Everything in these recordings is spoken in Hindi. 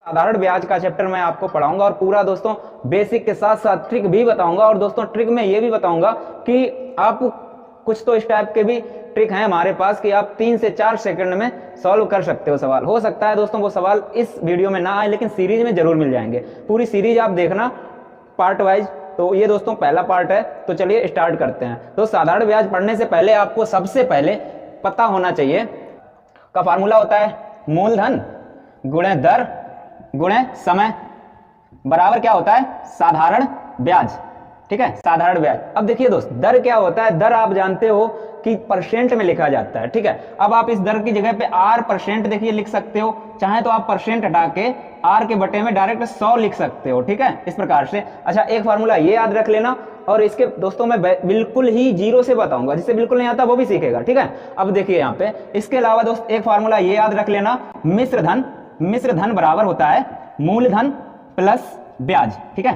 साधारण ब्याज का चैप्टर मैं आपको पढ़ाऊंगा और पूरा दोस्तों बेसिक के साथ साथ ट्रिक भी बताऊंगा। और दोस्तों ट्रिक में ये भी बताऊंगा कि आप कुछ तो इस टाइप के भी ट्रिक हैं हमारे पास कि आप 3 से 4 सेकंड में सॉल्व कर सकते हो सवाल। हो सकता है दोस्तों वो सवाल इस वीडियो में ना आए, लेकिन सीरीज में जरूर मिल जाएंगे। पूरी सीरीज आप देखना पार्ट वाइज। तो ये दोस्तों पहला पार्ट है, तो चलिए स्टार्ट करते हैं। तो साधारण ब्याज पढ़ने से पहले आपको सबसे पहले पता होना चाहिए का फार्मूला होता है मूलधन गुणे दर गुणे समय बराबर क्या होता है साधारण ब्याज। ठीक है, साधारण ब्याज। अब देखिए दोस्त, दर क्या होता है? दर आप जानते हो कि परसेंट में लिखा जाता है। ठीक है, अब आप इस दर की जगह पे R% देखिए लिख सकते हो, चाहे तो आप परसेंट हटा के R के बटे में डायरेक्ट 100 लिख सकते हो। ठीक है, इस प्रकार से। अच्छा, एक फार्मूला ये याद रख लेना, और इसके दोस्तों मैं बिल्कुल ही जीरो से बताऊंगा, जिससे बिल्कुल नहीं आता वो भी सीखेगा। ठीक है, अब देखिए यहाँ पे इसके अलावा दोस्त एक फार्मूला ये याद रख लेना, मिश्र धन बराबर होता है मूलधन प्लस ब्याज। ठीक है,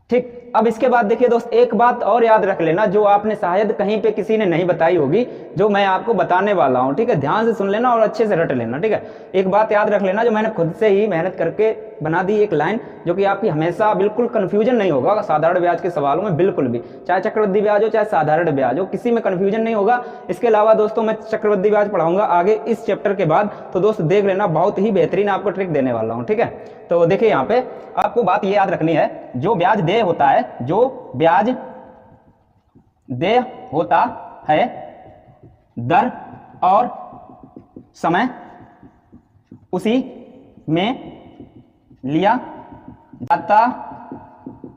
ठीक। अब इसके बाद देखिए दोस्त एक बात और याद रख लेना, जो आपने शायद कहीं पे किसी ने नहीं बताई होगी, जो मैं आपको बताने वाला हूं। ठीक है, ध्यान से सुन लेना और अच्छे से रट लेना। ठीक है, एक बात याद रख लेना, जो मैंने खुद से ही मेहनत करके बना दी एक लाइन, जो कि आपकी हमेशा बिल्कुल कंफ्यूजन नहीं होगा साधारण ब्याज के सवालों में, बिल्कुल भी, चाहे चक्रवृद्धि ब्याज हो चाहे साधारण ब्याज हो, किसी में कंफ्यूजन नहीं होगा। इसके अलावा दोस्तों मैं चक्रवृद्धि ब्याज पढ़ाऊंगा आगे इस चैप्टर के बाद, तो दोस्त देख लेना, बहुत ही बेहतरीन आपको ट्रिक देने वाला हूं। ठीक है, तो देखिए यहाँ पे आपको बात ये याद रखनी है, जो ब्याज देय होता है, जो ब्याज देय होता है, दर और समय उसी में लिया जाता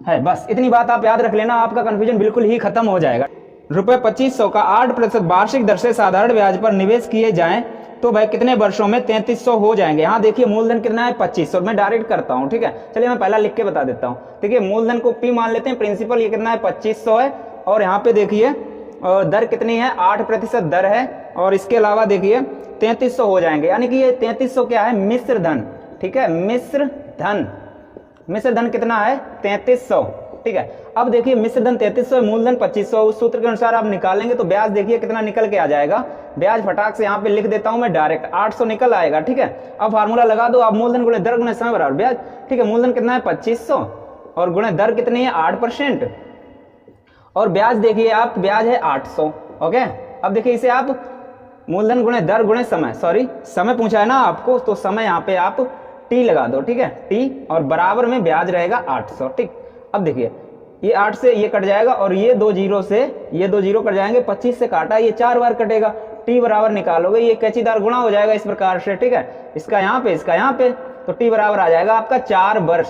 है। बस इतनी बात आप याद रख लेना, आपका कंफ्यूजन बिल्कुल ही खत्म हो जाएगा। रुपए 2500 का 8% वार्षिक दर से साधारण ब्याज पर निवेश किए जाएं तो भाई कितने वर्षों में 3300 हो जाएंगे। यहाँ देखिए मूलधन कितना है 2500, मैं डायरेक्ट करता हूँ। ठीक है, चलिए मैं पहला लिख के बता देता हूँ। देखिए मूलधन को P मान लेते हैं, प्रिंसिपल ये कितना है 2500 है, और यहाँ पे देखिए दर कितनी है 8% दर है, और इसके अलावा देखिए 3300 हो जाएंगे, यानी कि ये 3300 क्या है मिश्र धन। ठीक है, मिश्र धन कितना है 3300। ठीक है, अब देखिए मिश्र धन 3300 मूलधन 2500, उस सूत्र के अनुसार आप निकालेंगे तो ब्याज देखिए कितना निकल के आ जाएगा। ब्याज फटाक से यहाँ पे लिख देता हूं मैं डायरेक्ट, 800 निकल आएगा। ठीक है, अब फार्मूला लगा दो आप, मूलधन गुणे दर गुणे समय बराबर ब्याज। ठीक है, मूलधन कितना है 2500 और गुणे दर कितनी है 8%, और ब्याज देखिए आप, ब्याज है 800। ओके, अब देखिए इसे आप मूलधन गुणे दर गुणे समय, सॉरी समय पूछा है ना आपको, तो समय यहाँ पे आप T लगा दो। ठीक है, T, और बराबर में ब्याज रहेगा 800। ठीक, अब देखिए ये 8 से ये कट जाएगा, और ये 2 जीरो से ये 2 जीरो कट जाएंगे, 25 से काटा, ये 4 बार कटेगा, T बराबर निकालोगे, ये कैचीदार गुणा हो जाएगा इस प्रकार से। ठीक है, इसका यहाँ पे इसका यहाँ पे, तो T बराबर आ जाएगा आपका 4 वर्ष।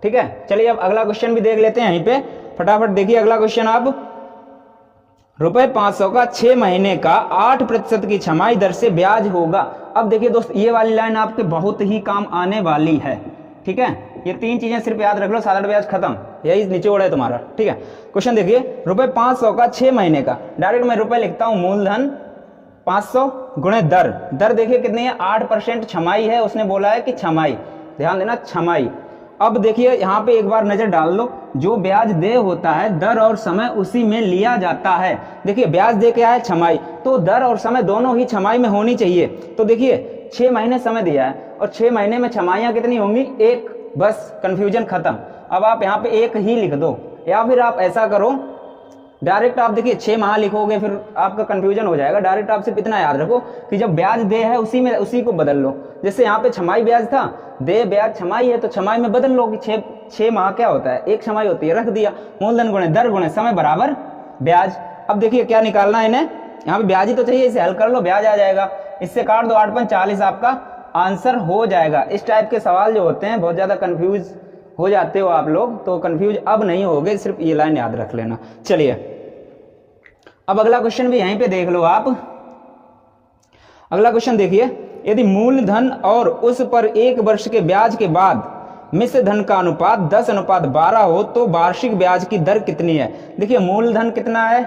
ठीक है, चलिए अब अगला क्वेश्चन भी देख लेते हैं यहीं पे फटाफट। देखिए अगला क्वेश्चन, आप रुपए 500 का 6 महीने का 8% की छमाही दर से ब्याज होगा। अब देखिए दोस्त ये वाली लाइन आपके बहुत ही काम आने वाली है। ठीक है, ये 3 चीजें सिर्फ याद रख लो, साधारण ब्याज खत्म, यही निचोड़ है तुम्हारा। ठीक है, क्वेश्चन देखिए, रुपए 500 का 6 महीने का, डायरेक्ट मैं रुपए लिखता हूं, मूलधन 500 गुणे दर, दर देखिए कितनी है 8% छमाही है, उसने बोला है कि छमाही, ध्यान देना छमाही। अब देखिए यहाँ पे एक बार नजर डाल लो, जो ब्याज देय होता है, दर और समय उसी में लिया जाता है। देखिए ब्याज दे क्या है छमाही, तो दर और समय दोनों ही छमाही में होनी चाहिए। तो देखिए 6 महीने समय दिया है, और 6 महीने में छमाहियां कितनी होंगी 1, बस कंफ्यूजन खत्म। अब आप यहाँ पे 1 ही लिख दो, या फिर आप ऐसा करो डायरेक्ट, आप देखिए 6 माह लिखोगे फिर आपका कंफ्यूजन हो जाएगा। डायरेक्ट आप सिर्फ इतना याद रखो कि जब ब्याज दे है उसी को बदल लो। जैसे यहाँ पे छमाही ब्याज था, दे ब्याज छमाही है, तो छमाही में बदल लो कि 6 माह क्या होता है, 1 छमाही होती है, रख दिया। मूलधन गुणे दर गुणे समय बराबर ब्याज। अब देखिए क्या निकालना है इन्हें, यहाँ पे ब्याज ही तो चाहिए, इसे हल कर लो, ब्याज आ जाएगा, इससे काट दो, 8 40 आपका आंसर हो जाएगा। इस टाइप के सवाल जो होते हैं बहुत ज्यादा कंफ्यूज हो जाते हो आप लोग, तो कंफ्यूज अब नहीं होगे, सिर्फ ये लाइन याद रख लेना। चलिए अब अगला क्वेश्चन भी यहीं पे देख लो आप। अगला क्वेश्चन देखिए, यदि मूलधन और उस पर 1 वर्ष के ब्याज के बाद मिश्र धन का अनुपात 10:12 हो तो वार्षिक ब्याज की दर कितनी है। देखिए मूलधन कितना है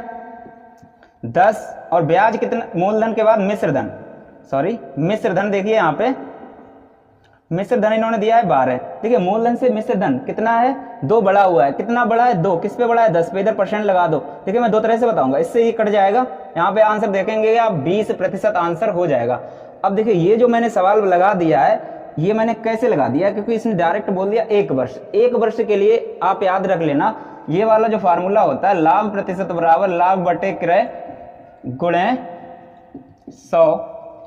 10, और ब्याज कितना, मूलधन के बाद मिश्र धन देखिए यहाँ पे मिश्र धन इन्होंने दिया है 12। देखिए मूलधन से मिश्र धन कितना है 2 बढ़ा हुआ है, कितना बड़ा है 2, किस पे बड़ा है 10 पे, इधर परसेंट लगा दो। देखिए मैं 2 तरह से बताऊंगा, इससे ये कट जाएगा, यहाँ पे आंसर देखेंगे आप 20% आंसर हो जाएगा। अब देखिए ये जो मैंने सवाल लगा दिया है, ये मैंने कैसे लगा दिया, क्योंकि इसने डायरेक्ट बोल दिया 1 वर्ष। 1 वर्ष के लिए आप याद रख लेना, ये वाला जो फार्मूला होता है लाभ प्रतिशत बराबर लाभ बटे क्रय गुणे 100,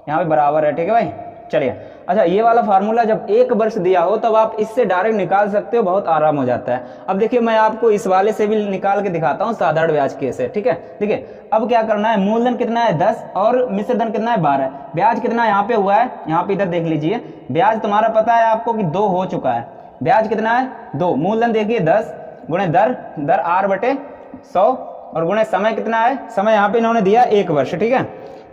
यहाँ पे बराबर है, ठीक है भाई। चलिए, अच्छा ये वाला फार्मूला जब 1 वर्ष दिया हो तब आप इससे डायरेक्ट निकाल सकते हो, बहुत आराम हो जाता है। अब देखिए मैं आपको इस वाले से भी निकाल के दिखाता हूँ, साधारण ब्याज केस है, ठीक है। देखिए अब क्या करना है, मूलधन कितना है 10 और मिश्र धन कितना है 12, ब्याज कितना यहाँ पे हुआ है, यहाँ पे इधर देख लीजिए, ब्याज तुम्हारा पता है आपको कि 2 हो चुका है, ब्याज कितना है 2, मूलधन देखिए 10 गुणे दर r बटे 100 और गुणे समय कितना है, समय यहाँ पे इन्होंने दिया 1 वर्ष, ठीक है।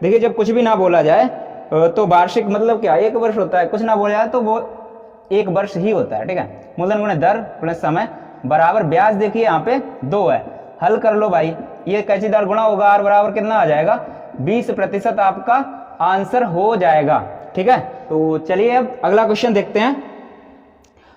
देखिए जब कुछ भी ना बोला जाए तो वार्षिक मतलब क्या 1 वर्ष होता है, कुछ ना बोला जाए तो वो 1 वर्ष ही होता है, ठीक है। मूलधन गुणे दर गुणे समय बराबर ब्याज देखिए यहाँ पे 2 है, हल कर लो भाई, ये कैची दर गुणा होगा, r बराबर कितना आ जाएगा 20% आपका आंसर हो जाएगा, ठीक है। तो चलिए अब अगला क्वेश्चन देखते हैं।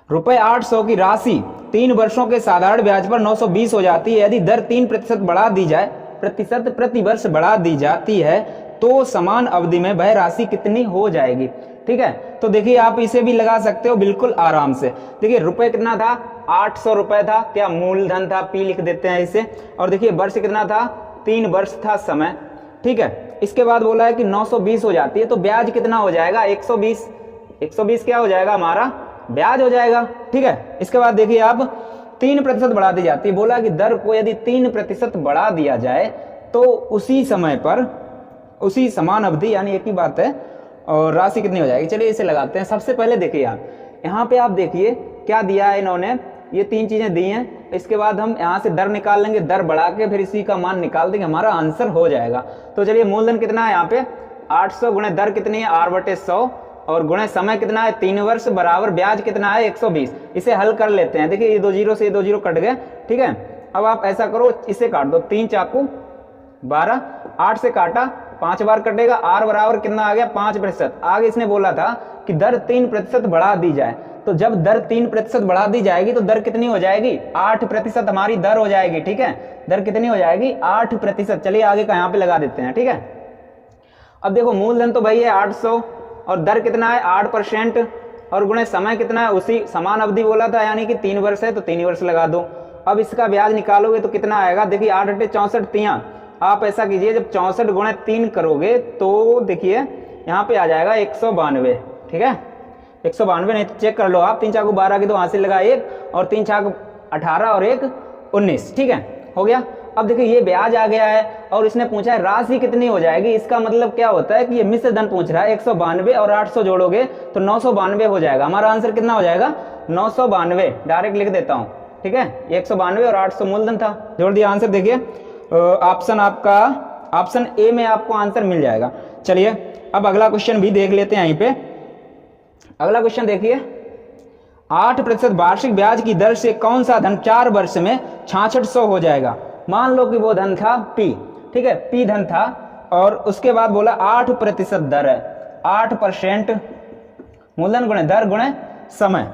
रुपए 800 की राशि 3 वर्षों के साधारण ब्याज पर 920 हो जाती है, यदि दर 3% बढ़ा दी जाए, प्रतिशत प्रति वर्ष बढ़ा दी जाती है तो समान अवधि में वह राशि कितनी हो जाएगी, ठीक है। तो देखिए आप इसे भी लगा सकते हो बिल्कुल आराम से। देखिए रुपए कितना था 800 रुपए था, क्या मूलधन था, पी लिख देते हैं इसे, और देखिए वर्ष कितना था 3 वर्ष था समय, ठीक है। इसके बाद बोला है कि 920 हो जाती है तो ब्याज कितना हो जाएगा 120, 120 क्या हो जाएगा हमारा ब्याज हो जाएगा, ठीक है। इसके बाद देखिए आप 3% बढ़ा दी जाती है, बोला कि दर को यदि 3% बढ़ा दिया जाए तो उसी समय पर उसी समान अवधि, यानी एक ही बात है, और राशि कितनी हो जाएगी। चलिए इसे लगाते हैं। सबसे पहले देखिए आप यहाँ पे आप देखिए क्या दिया है इन्होंने, ये 3 चीजें दी हैं। इसके बाद हम यहाँ से दर निकाल लेंगे, दर बढ़ा के फिर इसी का मान निकाल देंगे, हमारा आंसर हो जाएगा। तो चलिए मूलधन कितना है यहाँ पे 800 गुणे दर कितनी है r बटे 100 और गुणे समय कितना है 3 वर्ष बराबर ब्याज कितना है 120। इसे हल कर लेते हैं। देखिए ये 2 जीरो से 2 जीरो कट गए, ठीक है। अब आप ऐसा करो, इसे काट दो, 3 चाकू 12, 8 से काटा 5 बार कटेगा, r बराबर कितना आ गया 5%। आगे इसने बोला था कि दर 3% बढ़ा दी जाए, तो जब दर 3% बढ़ा दी जाएगी तो दर कितनी हो जाएगी 8% हमारी दर हो जाएगी, ठीक है। दर कितनी हो जाएगी 8%। चलिए आगे का यहाँ पे लगा देते हैं, ठीक है। अब देखो मूलधन तो भाई है 800 और दर कितना है 8% और गुणे समय कितना है, उसी समान अवधि बोला था, यानी कि 3 वर्ष है तो 3 वर्ष लगा दो। अब इसका ब्याज निकालोगे तो कितना आएगा, देखिए 8 अट्ठे 64 तियां, आप ऐसा कीजिए जब 64 गुणे 3 करोगे तो देखिए यहाँ पे आ जाएगा 192, ठीक है। 192 नहीं तो चेक कर लो आप, 3 चाकू 12 की तो हासिल लगा 1 और 3 चाकू 18 और 1 19, ठीक है, हो गया। अब देखिए ये ब्याज आ गया है और इसने पूछा है राशि कितनी हो जाएगी। इसका मतलब क्या होता है कि ये मिश्र धन पूछ रहा है, 192 और 800 जोड़ोगे तो 992 हो जाएगा। हमारा आंसर कितना हो जाएगा 992, डायरेक्ट लिख देता हूं, ठीक है। 192 और 800 मूलधन था, जोड़ दिया आंसर। देखिए ऑप्शन आपका ऑप्शन ए में आपको आंसर मिल जाएगा। चलिए अब अगला क्वेश्चन भी देख लेते हैं। यहीं पे अगला क्वेश्चन देखिए, 8% वार्षिक ब्याज की दर से कौन सा धन 4 वर्ष में 6600 हो जाएगा। मान लो कि वो धन था P, ठीक है, P धन था और उसके बाद बोला 8% दर है, 8% मूलधन गुणे दर गुणे समय।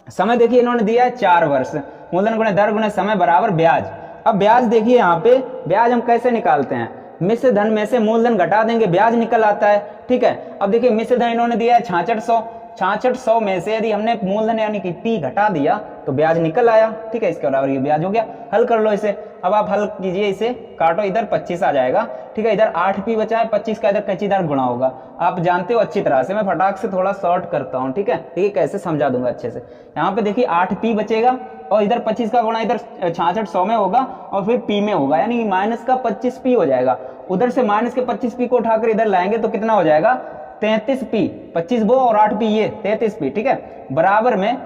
समय देखिए इन्होंने दिया है 4 वर्ष, मूलधन गुणे दर गुणे समय बराबर ब्याज। अब ब्याज देखिए यहाँ पे ब्याज हम कैसे निकालते हैं, मिश्र धन में से मूलधन घटा देंगे, ब्याज निकल आता है, ठीक है। अब देखिए मिश्र धन इन्होंने दिया है 6600, 6600 में से यदि हमने मूलधन यानी कि P घटा दिया तो ब्याज निकल आया, ठीक है। इसके बराबर ये ब्याज हो गया। हल कर लो इसे। अब आप हल कीजिए, इसे काटो, इधर 25 आ जाएगा, ठीक है। इधर 8P बचा है, 25 का इधर कैचीदार गुणा होगा। आप जानते हो अच्छी तरह से, मैं फटाक से थोड़ा शॉर्ट करता हूँ, ठीक है। देखिए कैसे समझा दूंगा अच्छे से। यहाँ पे देखिए 8P बचेगा और इधर 25 का गुणा इधर 6600 में होगा और फिर P में होगा, यानी माइनस का 25P हो जाएगा। उधर से माइनस के 25P को उठाकर इधर लाएंगे तो कितना हो जाएगा 33P, 25 वो और 8P ये 33P, ठीक है, बराबर में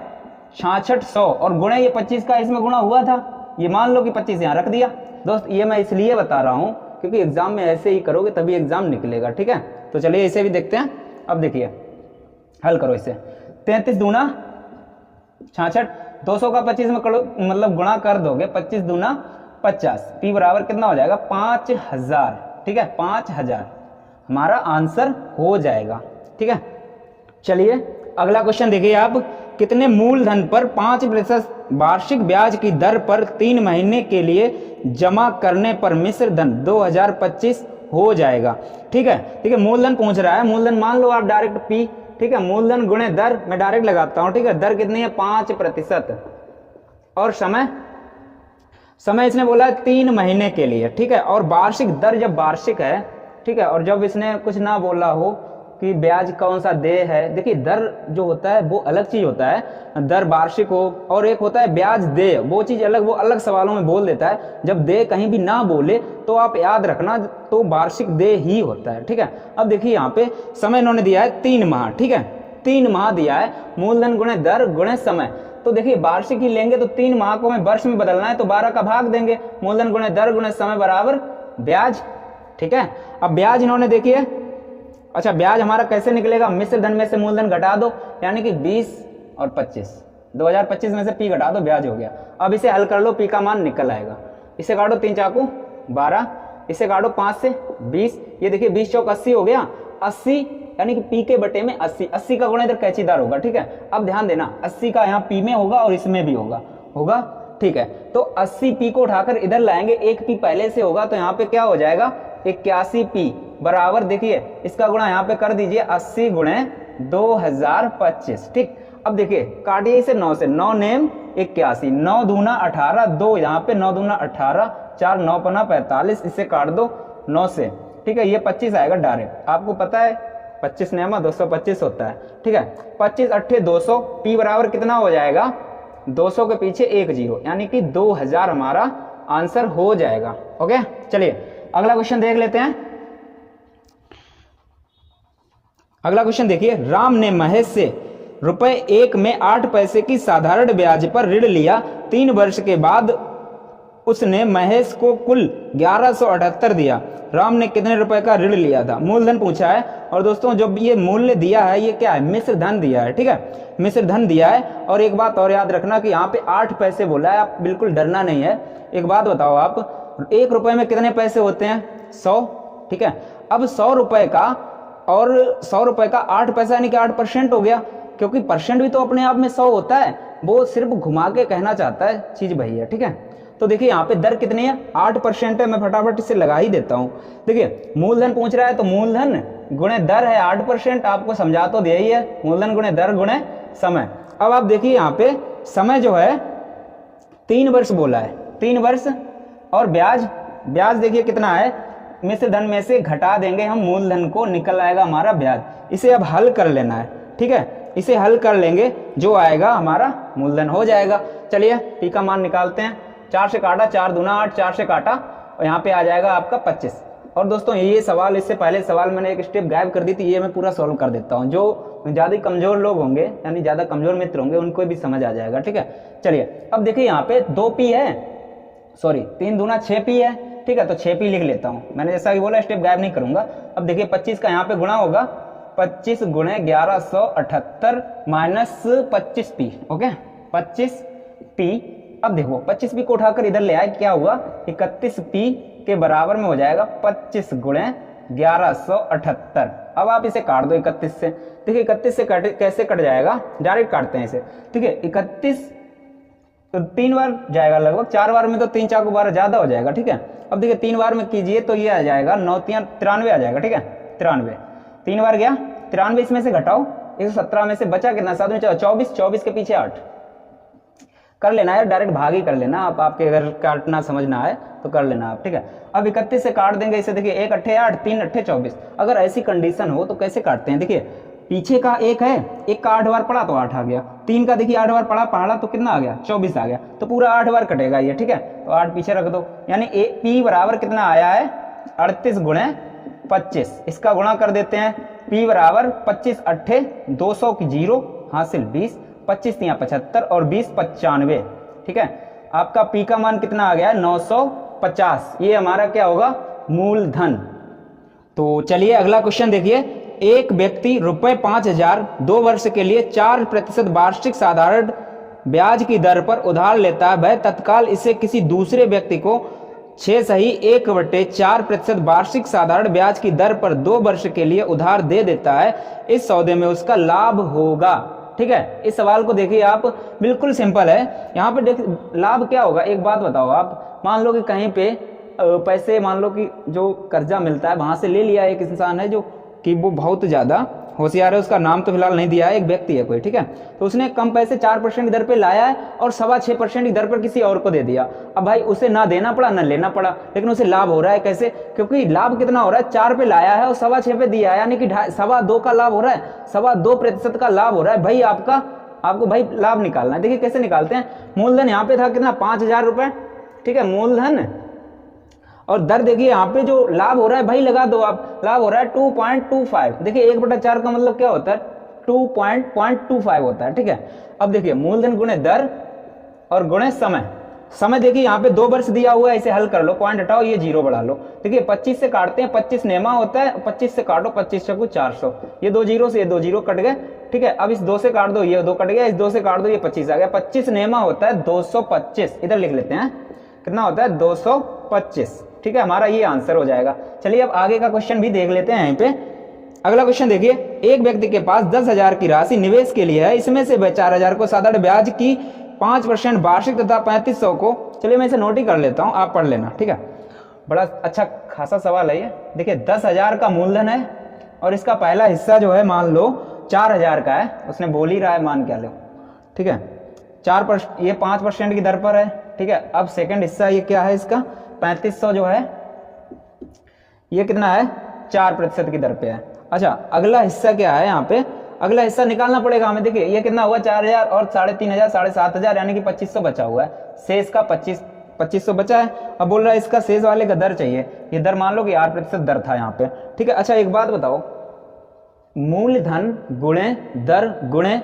6600 और गुणे ये 25 का इसमें गुणा हुआ था, ये मान लो कि 25 यहाँ रख दिया। दोस्त ये मैं इसलिए बता रहा हूँ क्योंकि एग्जाम में ऐसे ही करोगे तभी एग्जाम निकलेगा, ठीक है। तो चलिए इसे भी देखते हैं। अब देखिए हल करो इसे, 33 दूना 66, 200 का 25 में मतलब गुणा कर दोगे, 25 दूना 50, P बराबर कितना हो जाएगा 5000, ठीक है, 5000 हमारा आंसर हो जाएगा, ठीक है। चलिए अगला क्वेश्चन देखिए आप, कितने मूलधन पर 5% वार्षिक ब्याज की दर पर 3 महीने के लिए जमा करने पर मिश्र धन 2025 हो जाएगा, ठीक है। ठीक है, मूलधन पूछ रहा है। मूलधन मान लो आप डायरेक्ट P ठीक है, मूलधन गुणे दर मैं डायरेक्ट लगाता हूं, ठीक है। दर कितनी है 5%, और समय इसने बोला है 3 महीने के लिए, ठीक है। और वार्षिक दर जब वार्षिक है, ठीक है, और जब इसने कुछ ना बोला हो कि ब्याज कौन सा दे है, देखिए दर जो होता है वो अलग चीज होता है, दर वार्षिक हो, और एक होता है ब्याज दे, वो चीज अलग, वो अलग सवालों में बोल देता है। जब दे कहीं भी ना बोले तो आप याद रखना, तो वार्षिक दे ही होता है, ठीक है। अब देखिए यहाँ पे समय इन्होंने दिया है 3 माह, ठीक है, 3 माह दिया है, मूलधन गुणे दर गुणे समय। तो देखिए वार्षिक ही लेंगे तो 3 माह को हमें वर्ष में बदलना है, तो 12 का भाग देंगे, मूलधन गुणे दर गुणे समय बराबर ब्याज, ठीक है। अब ब्याज इन्होंने देखिए, अच्छा ब्याज हमारा कैसे निकलेगा, मिश्र धन में से मूलधन घटा दो, यानी कि 20 और 25, 2025 में से पी घटा दो, ब्याज हो गया। अब इसे हल कर लो, पी का मान निकल आएगा। इसे काटो 3 चाकू 12, इसे काटो 5 से 20, ये देखिए 20 चौक 80 हो गया, 80 यानी कि पी के बटे में 80, 80 का गुणा इधर कैचीदार होगा, ठीक है। अब ध्यान देना 80 का यहाँ पी में होगा और इसमें भी होगा, ठीक है। तो 80 पी को उठाकर इधर लाएंगे, एक पी पहले से होगा, तो यहाँ पे क्या हो जाएगा 81 पी बराबर, देखिए इसका गुणा यहाँ पे कर दीजिए 80 गुणे 2025, ठीक। अब देखिए काटिए इसे 9 से, 9 नेम 81, 9 दूना 18, 2 यहाँ पे 9 दूना 18, 4 9 पना 45, इसे काट दो 9 से, ठीक है। ये 25 आएगा डायरेक्ट, आपको पता है 25 नेमा 225 होता है, ठीक है। 25 अट्ठे 200, पी बराबर कितना हो जाएगा 200 के पीछे 1 जीरो, यानी कि 2000 हमारा आंसर हो जाएगा। ओके, चलिए अगला क्वेश्चन देख लेते हैं। अगला क्वेश्चन देखिए, राम ने महेश से ₹1 में 8 पैसे की साधारण ब्याज पर ऋण लिया, 3 वर्ष के बाद उसने महेश को कुल 1178 दिया। राम ने कितने रुपए का ऋण लिया था, मूलधन पूछा है। और दोस्तों जब ये मूल्य दिया है, ये क्या है, मिश्र धन दिया है, ठीक है, मिश्र धन दिया है। और एक बात और याद रखना कि यहाँ पे 8 पैसे बोला है, आप बिल्कुल डरना नहीं है। एक बात बताओ, आप 1 रुपए में कितने पैसे होते हैं 100, ठीक है। अब 100 रुपए का और 100 रुपए का 8 पैसा यानी कि 8% हो गया, क्योंकि परसेंट भी तो अपने आप में 100 होता है, वो सिर्फ घुमा के कहना चाहता है चीज वही है, ठीक है। तो देखिए यहाँ पे दर कितनी है 8% है, मैं फटाफट इसे लगा ही देता हूँ। देखिए मूलधन पूछ रहा है तो मूलधन गुणे दर है 8%, आपको समझा तो दिया ही है, मूलधन गुणे दर गुणे समय। अब आप देखिए यहाँ पे समय जो है 3 वर्ष बोला है, 3 वर्ष, और ब्याज देखिए कितना है, मिश्र धन में से घटा देंगे हम मूलधन को, निकल आएगा हमारा ब्याज। इसे अब हल कर लेना है, ठीक है, इसे हल कर लेंगे, जो आएगा हमारा मूलधन हो जाएगा। चलिए पी का मान निकालते हैं, 4 से काटा, 4 दूना 8, 4 से काटा, और यहाँ पे आ जाएगा आपका 25। और दोस्तों ये सवाल, इससे पहले सवाल मैंने एक स्टेप गायब कर दी थी, ये मैं पूरा सॉल्व कर देता हूँ। जो ज्यादा कमजोर लोग होंगे, यानी ज्यादा कमजोर मित्र होंगे, उनको भी समझ आ जाएगा, ठीक है। चलिए अब देखिए यहाँ पे 2 पी है, सॉरी 3 दूना 6 पी है, ठीक है, तो 6 पी लिख लेता हूँ। मैंने जैसा कि बोला स्टेप गायब नहीं करूंगा। अब देखिए 25 का यहाँ पे गुणा होगा, 25 गुणे 1178 माइनस 25 पी, ओके 25 पी। अब देखो 25 पी को उठाकर इधर ले आए, क्या हुआ 31 पी के बराबर में हो जाएगा 25 गुणे 1178। अब आप इसे काट दो 31 से, देखिए 31 से कैसे कट जाएगा, डायरेक्ट काटते हैं इसे, ठीक है। 31 तो 3 बार जाएगा, लगभग 4 बार में तो 3 4 12 ज्यादा हो जाएगा, ठीक है। अब देखिए 3 बार में कीजिए तो ये आ जाएगा 9 3 93 आ जाएगा, ठीक है, 93, 3 बार गया 93, इसमें से घटाओ 117 में से बचा कितना, 7 में 24, 24 के पीछे 8 कर लेना है, डायरेक्ट भाग ही कर लेना आप, आपके अगर काटना समझना है तो कर लेना आप, ठीक है। अब 31 से काट देंगे इसे, देखिए 1 अट्ठे 8, 3 अट्ठे 24। अगर ऐसी कंडीशन हो तो कैसे काटते हैं, देखिए पीछे का 1 है, 1 का 8 बार पड़ा तो 8 आ गया, 3 का देखिए 8 बार पढ़ा तो कितना आ गया 24 आ गया, तो पूरा 8 बार कटेगा ये, ठीक है। तो 8 पीछे रख दो, यानी पी बराबर कितना आया है 38 गुणे 25। इसका गुणा कर देते हैं, पी बराबर 25 अट्ठे 200 की 0 हासिल 20, 25 तिया 75 और 20 95, ठीक है। आपका पी का मान कितना आ गया है 950, ये हमारा क्या होगा मूलधन। तो चलिए अगला क्वेश्चन देखिए, एक व्यक्ति ₹5000 2 वर्ष के लिए 4% वार्षिक साधारण ब्याज की दर पर उधार लेता है, वह तत्काल इसे किसी दूसरे व्यक्ति को 6/1/4% वार्षिक साधारण ब्याज की दर पर 2 वर्ष के लिए उधार दे देता है, इस सौदे में उसका लाभ होगा, ठीक है। इस सवाल को देखिए आप, बिल्कुल सिंपल है। यहाँ पे देख लाभ क्या होगा, एक बात बताओ आप, मान लो कि कहीं पे पैसे, मान लो कि जो कर्जा मिलता है वहां से ले लिया एक इंसान है, जो कि वो बहुत ज्यादा होशियार है, उसका नाम तो फिलहाल नहीं दिया है, एक व्यक्ति है कोई, ठीक है। तो उसने कम पैसे 4% की दर पे लाया है और 6.25% की दर पर किसी और को दे दिया। अब भाई उसे ना देना पड़ा ना लेना पड़ा, लेकिन उसे लाभ हो रहा है। कैसे? क्योंकि लाभ कितना हो रहा है, 4 पे लाया है और 2.25 पे दिया है, यानी कि 2.25 का लाभ हो रहा है, 2.25% का लाभ हो रहा है। भाई आपको भाई लाभ निकालना है। देखिए कैसे निकालते हैं। मूलधन यहाँ पे था कितना, 5,000 रुपए, ठीक है, मूलधन, और दर देखिए यहाँ पे जो लाभ हो रहा है भाई लगा दो आप, लाभ हो रहा है 2.25। देखिए 1/4 का मतलब क्या होता है, 2.25 होता है, ठीक है। अब देखिए मूलधन गुणे दर और गुणे समय। समय देखिए यहाँ पे 2 वर्ष दिया हुआ है, इसे हल कर लो, पॉइंट हटाओ, ये 0 बढ़ा लो। देखिए 25 से काटते हैं, 25 नेमा होता है, 25 से काटो, 25 चकू 400, ये 2 जीरो से ये 2 जीरो कट गए, ठीक है। अब इस 2 से काट दो, ये 2 कट गया, इस 2 से काट दो, ये 25 आ गया। 25 नेमा होता है 225, इधर लिख लेते हैं, कितना होता है 225, ठीक है। हमारा ये आंसर हो जाएगा। चलिए अब आगे का क्वेश्चन भी देख लेते हैं। यहाँ पे अगला क्वेश्चन देखिए, एक व्यक्ति के पास 10,000 की राशि निवेश के लिए है, इसमें से 4,000 को साधारण ब्याज की 5% वार्षिक तथा 3500 को, चलिए मैं इसे नोट ही कर लेता हूं, आप पढ़ लेना, ठीक है। बड़ा अच्छा खासा सवाल है ये। देखिए 10,000 का मूलधन है और इसका पहला हिस्सा जो है मान लो 4,000 का है, उसने बोल ही रहा है, मान क्या लो, ठीक है। 4%, ये 5% की दर पर है, ठीक है। अब सेकंड हिस्सा ये क्या है, इसका 3500 जो है ये कितना है, 4% की दर पे है। अच्छा अगला हिस्सा क्या है, यहाँ पे अगला हिस्सा निकालना पड़ेगा हमें। देखिए ये कितना हुआ, 4,000 और 3,500, 7,500, यानी कि 2500 बचा हुआ है। शेष का 2500 बचा है। अब बोल रहा है इसका शेष वाले का दर चाहिए। ये दर मान लो कि 8% दर था यहाँ पे, ठीक है। अच्छा एक बात बताओ, मूलधन गुणे दर गुणे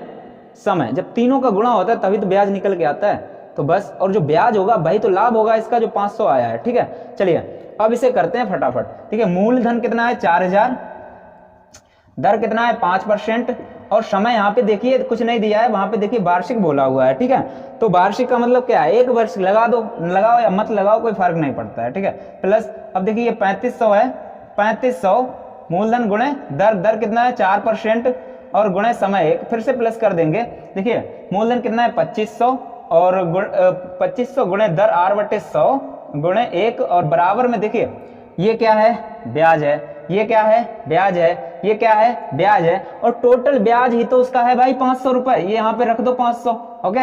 समय, जब तीनों का गुणा होता है तभी तो ब्याज निकल के आता है। तो बस, और जो ब्याज होगा भाई तो लाभ होगा इसका, जो 500 आया है, ठीक है। चलिए अब इसे करते हैं फटाफट, ठीक है। मूलधन कितना है 4,000, दर कितना है 5%, और समय यहाँ पे देखिए कुछ नहीं दिया है, वहां पे देखिए वार्षिक बोला हुआ है, ठीक है। तो वार्षिक का मतलब क्या है, 1 वर्ष लगा दो, लगाओ या मत लगाओ कोई फर्क नहीं पड़ता है, ठीक है। प्लस अब देखिए ये 3500 है, 3500 मूलधन गुणे दर, दर कितना है 4% और गुणे समय 1, फिर से प्लस कर देंगे। देखिए मूलधन कितना है 2500 और 2500 गुणे दर r/100 गुणे 1, और बराबर में देखिए ये क्या है, ब्याज है, ये क्या है, ब्याज है, ये क्या है, ब्याज है, और टोटल ब्याज ही तो उसका है भाई 500 रुपए। ये यहाँ पे रख दो 500, ओके।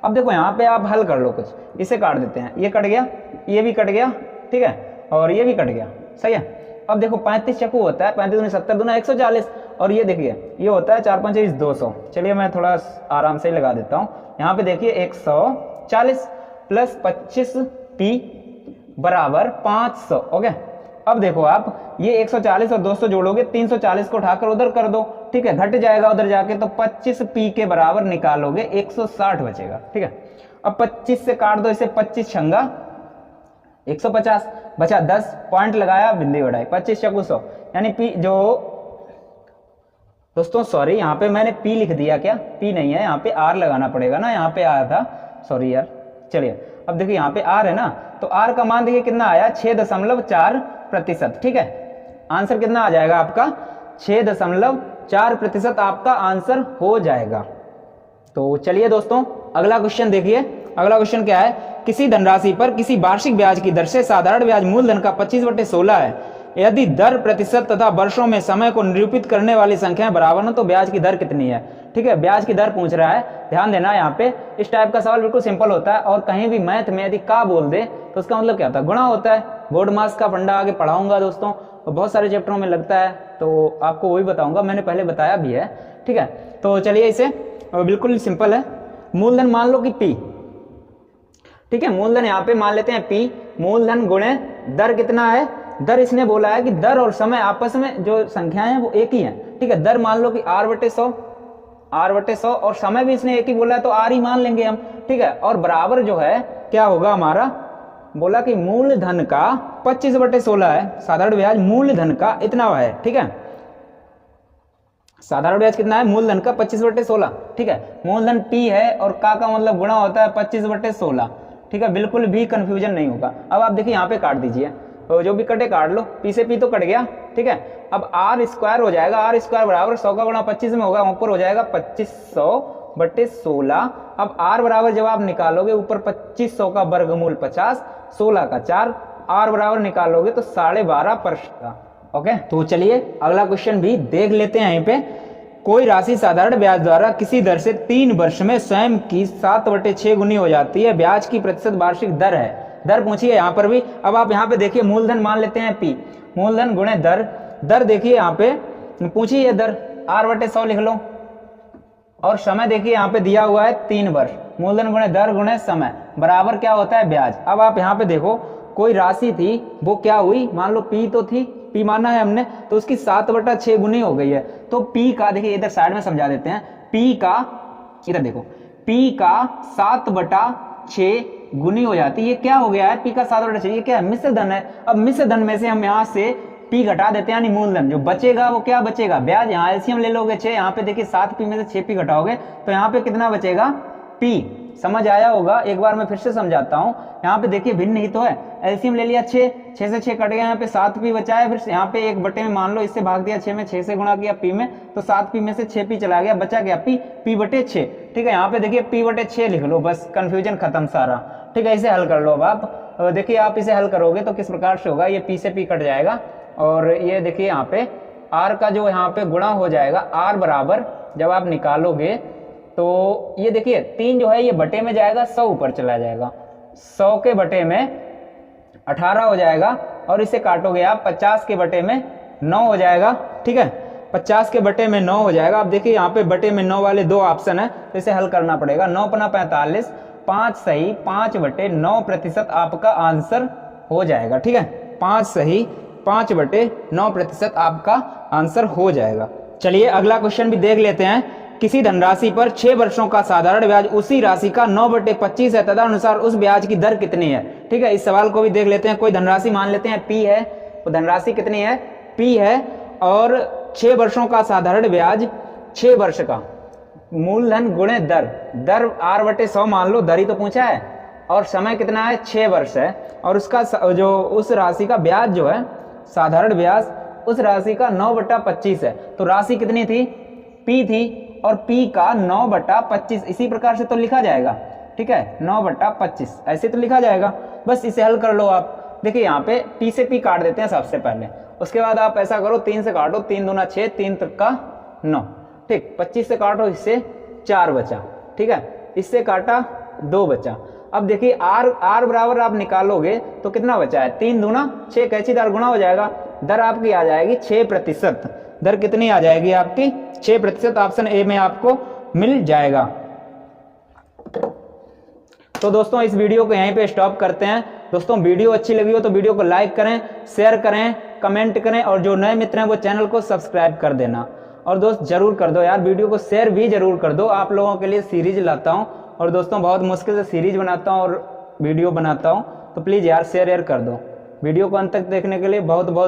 अब देखो यहाँ पे आप हल कर लो कुछ, इसे काट देते हैं, ये कट गया, ये भी कट गया, ठीक है, और ये भी कट गया, सही है। अब देखो 35 चक्कू होता है, 35 दूनी 70 दूना 140, और ये देखिए ये होता है 4 5 200। चलिए मैं थोड़ा आराम से लगा देता हूँ। यहाँ पे देखिए 140 प्लस 25p बराबर 500, ओके। अब देखो आप ये 140 और 200 जोड़ोगे, 340 को उठाकर उधर कर दो, ठीक है, घट जाएगा उधर जाके, तो 25p के बराबर निकालोगे 160 बचेगा, ठीक है। अब 25 से काट दो इसे, 25 छंगा 150 बचा, 10 पॉइंट लगाया, बिंदी बढ़ाई, 25 चकू 100, यानी पी जो दोस्तों सॉरी यहाँ पे मैंने पी लिख दिया, क्या पी नहीं है, यहाँ पे आर लगाना पड़ेगा ना, यहाँ पे आया था, सॉरी यार। चलिए अब देखिए यहाँ पे आर है ना, तो आर का मान देखिए कितना आया, 6.4%, ठीक है। आंसर कितना आ जाएगा आपका, 6.4% आपका आंसर हो जाएगा। तो चलिए दोस्तों अगला क्वेश्चन देखिए। अगला क्वेश्चन क्या है, किसी धनराशि पर किसी वार्षिक ब्याज की दर से साधारण ब्याज मूलधन का 25/16 है। यदि दर प्रतिशत तथा वर्षों में समय को निरूपित करने वाली संख्याएं बराबर हो तो ब्याज की दर कितनी है, ठीक है। ब्याज की दर पूछ रहा है, ध्यान देना। यहाँ पे इस टाइप का सवाल बिल्कुल सिंपल होता है, और कहीं भी मैथ में यदि का बोल दे तो उसका मतलब क्या होता है, गुणा होता है। बोर्ड मास का फंडा आगे पढ़ाऊंगा दोस्तों, और बहुत सारे चैप्टरों में लगता है, तो आपको वही बताऊंगा, मैंने पहले बताया भी है, ठीक है। तो चलिए इसे बिल्कुल सिंपल है। मूलधन मान लो कि P, ठीक है, मूलधन यहाँ पे मान लेते हैं P, मूलधन गुणे दर कितना है, दर इसने बोला है कि दर और समय आपस में जो संख्याएं हैं वो एक ही हैं, ठीक है। दर मान लो कि r/100 और समय भी इसने एक ही बोला है, तो r ही मान लेंगे हम, ठीक है। और बराबर जो है क्या होगा हमारा, बोला कि मूलधन का 25/16 है, साधारण ब्याज मूलधन का इतना है, ठीक है। साधारण ब्याज कितना है, मूलधन का 25/16, ठीक है। मूलधन P है और का मतलब गुणा होता है 25/16, ठीक है। बिल्कुल भी कंफ्यूजन नहीं होगा। अब आप देखिए यहाँ पे काट दीजिए, तो जो भी कटे काट लो, P से P तो कट गया, ठीक है। अब r² हो जाएगा, r² बराबर 100 का गुणा 25 में होगा, ऊपर हो जाएगा 2500/16। अब r बराबर जब आप निकालोगे ऊपर 2500 का वर्गमूल 50, 16 का 4, r बराबर निकालोगे तो 12.5% का, ओके, तो चलिए अगला क्वेश्चन भी देख लेते हैं। यहीं पे कोई राशि साधारण ब्याज द्वारा किसी दर से 3 वर्ष में स्वयं की 7/6 गुनी हो जाती है, ब्याज की प्रतिशत वार्षिक दर है। दर पूछिए यहाँ पर भी। अब आप यहाँ पे देखिए मूलधन मान लेते हैं P, मूलधन गुणे दर। दर देखिए यहाँ पे पूछिए दर R/100 लिख लो, और समय देखिए यहाँ पे दिया हुआ है 3 वर्ष। मूलधन गुणे दर गुणे समय बराबर क्या होता है ब्याज। अब आप यहाँ पे देखो कोई राशि थी, वो क्या हुई, मान लो P तो थी, P माना है हमने, तो उसकी 7/6 गुनी हो गई है। तो P का देखिए इधर साइड में समझा देते हैं, P का इधर देखो, P का 7/6 गुनी हो जाती है। ये क्या हो गया है, P का 7/6, ये क्या है, मिश्र धन है। अब मिश्र धन में से हम यहाँ से P घटा देते हैं, यानी मूलधन जो बचेगा वो क्या बचेगा, ब्याज। यहाँ एलसीएम ले लोगे 6, यहाँ पे देखिए 7P में से 6P घटाओगे तो यहाँ पे कितना बचेगा, P। समझ आया होगा, एक बार मैं फिर से समझाता हूँ। यहाँ पे देखिए भिन्न ही तो है, एलसीएम ले लिया 6, 6 से 6 कट गया, यहाँ पे 7P बचा है। फिर यहाँ पे 1/, में मान लो इससे भाग दिया 6 में, 6 से गुणा किया P में, तो 7P में से 6P चला गया, बचा गया P/6। ठीक है, यहाँ पे देखिए P/6 लिख लो, बस कंफ्यूजन खत्म सारा। ठीक है, इसे हल कर लो। अब आप देखिए, आप इसे हल करोगे तो किस प्रकार से होगा, ये P से P कट जाएगा, और ये देखिए यहाँ पे R का जो यहाँ पे गुणा हो जाएगा, R बराबर जब आप निकालोगे तो ये देखिए 3 जो है ये बटे में जाएगा, 100 ऊपर चला जाएगा, 100 के बटे में 18 हो जाएगा, और इसे काटोगे आप 50 के बटे में 9 हो जाएगा। ठीक है, 50 के बटे में 9 हो जाएगा। अब देखिए यहाँ पे बटे में 9 वाले 2 ऑप्शन है, तो इसे हल करना पड़ेगा। 9×45, 5 सही, 5/9% आपका आंसर हो जाएगा। ठीक है, 5 सही, 5/9% आपका आंसर हो जाएगा। चलिए अगला क्वेश्चन भी देख लेते हैं। किसी धनराशि पर 6 वर्षों का साधारण ब्याज उसी राशि का 9/25 है, तदनुसार उस ब्याज की दर कितनी है। ठीक है, इस सवाल को भी देख लेते हैं। कोई धनराशि मान लेते हैं P है, वो धनराशि कितनी है, P है, और 6 वर्षों का साधारण ब्याज, 6 वर्ष का मूलधन गुणे दर, दर R/100 मान लो, दर ही तो पूछा है, और समय कितना है, 6 वर्ष है, और उसका जो उस राशि का ब्याज जो है साधारण ब्याज उस राशि का 9/25 है। तो राशि कितनी थी, P थी, और P का 9/25 इसी प्रकार से तो लिखा जाएगा। ठीक है, 9/25 ऐसे तो लिखा जाएगा। बस इसे हल कर लो आप। देखिए यहाँ पे P से P काट देते हैं सबसे पहले, उसके बाद आप ऐसा करो, 3 से काटो, 3 दूना 6, 3 तक का 9। ठीक, 25 से काटो, इससे 4 बचा। ठीक है, इससे काटा 2 बचा। अब देखिए R बराबर आप निकालोगे तो कितना बचा है, 3 दूना 6, कैचीदार गुणा हो जाएगा, दर आपकी आ जाएगी 6%। दर कितनी आ जाएगी आपकी, 6%। ऑप्शन ए में आपको मिल जाएगा। तो दोस्तों इस वीडियो को यहीं पे स्टॉप करते हैं। दोस्तों वीडियो अच्छी लगी हो तो वीडियो को लाइक करें, शेयर करें, कमेंट करें, और जो नए मित्र हैं वो चैनल को सब्सक्राइब कर देना। और दोस्त जरूर कर दो यार, वीडियो को शेयर भी जरूर कर दो। आप लोगों के लिए सीरीज लाता हूं, और दोस्तों बहुत मुश्किल से सीरीज बनाता हूं और वीडियो बनाता हूं, तो प्लीज यार शेयर कर दो। वीडियो को अंत तक देखने के लिए बहुत बहुत